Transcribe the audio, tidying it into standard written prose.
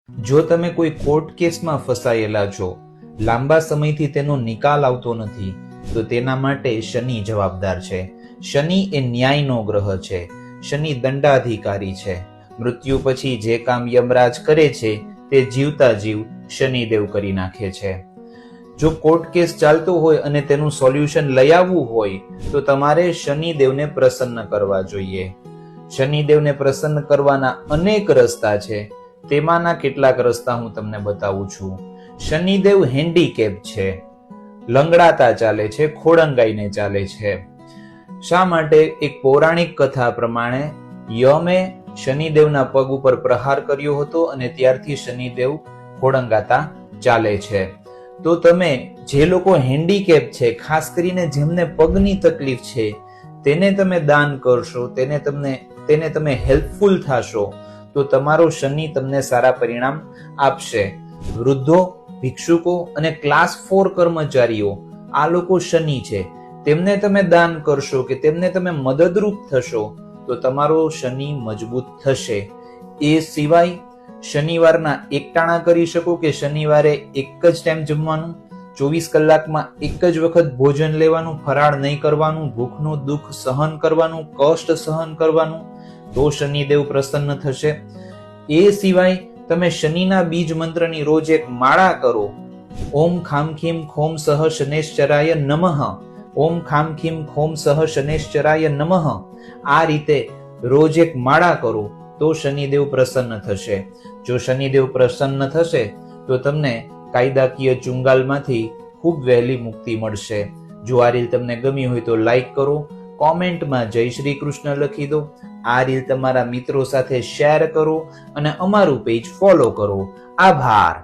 જો તમે કોઈ કોર્ટ કેસમાં ફસાયેલા છો, લાંબા સમયથી તેનો નિકાલ આવતો નથી, તો તેના માટે શનિ જવાબદાર છે. શનિ એ ન્યાયનો ગ્રહ છે. શનિ દંડાધિકારી છે. મૃત્યુ પછી જે કામ યમરાજ કરે છે તે જીવતા જીવ શનિદેવ કરી નાખે છે. જો કોર્ટ કેસ ચાલતો હોય અને તેનું સોલ્યુશન લઈ આવવું હોય તો તમારે શનિદેવને પ્રસન્ન કરવા જોઈએ. શનિદેવને પ્રસન્ન કરવાના અનેક રસ્તા છે. તેમાંના કેટલાક રસ્તા હું તમને બતાવું છું. શનિદેવ હેન્ડીકેપ છે, લંગડાતા ચાલે છે, ખોડંગાઈને ચાલે છે. શા માટે? એક પૌરાણિક કથા પ્રમાણે યમે શનિદેવના પગ ઉપર પ્રહાર કર્યો હતો અને ત્યારથી શનિદેવ ખોડંગાતા ચાલે છે. તો તમે જે લોકો હેન્ડીકેપ છે, ખાસ કરીને જેમને પગની તકલીફ છે, તેને તમે દાન કરશો, તેને તમે હેલ્પફુલ થશો, તો તમારો શનિ તમને સારા પરિણામ આપશે. વૃદ્ધો, ભિક્ષુકો અને ક્લાસ 4 કર્મચારીઓ, આ લોકો શનિ છે, તેમને તમે દાન કરશો કે તેમને તમે મદદરૂપ થશો તો તમારો શનિ મજબૂત થશે. એ સિવાય શનિવારના એકટાણા કરી શકો કે શનિવારે એક જ ટાઈમ જમવાનું, 24 કલાકમાં એક જ વખત ભોજન લેવાનું, ફરાળ નહીં કરવાનું, ભૂખનું દુઃખ સહન કરવાનું, કષ્ટ સહન કરવાનું, તો શનિદેવ પ્રસન્ન થશે. એ સિવાય તમે શનિના બીજ મંત્રની રોજ એક માળા કરો. ઓમ ખામ ખીમ ખોમ સહ શનેશ્ચરાય નમઃ, ઓમ ખામ ખીમ ખોમ સહ શનેશ્ચરાય નમઃ. આ રીતે રોજ એક માળા કરો તો શનિદેવ પ્રસન્ન થશે. જો શનિદેવ પ્રસન્ન થશે તો તમને કાયદાકીય ચુંગાલમાંથી ખૂબ વહેલી મુક્તિ મળશે. જો આ રીલ તમને ગમી હોય તો લાઈક કરો, કોમેન્ટમાં જય શ્રી કૃષ્ણ લખી દો. આ રીલ તમારા મિત્રો સાથે શેર કરો અને અમારું પેજ ફોલો કરો. આભાર.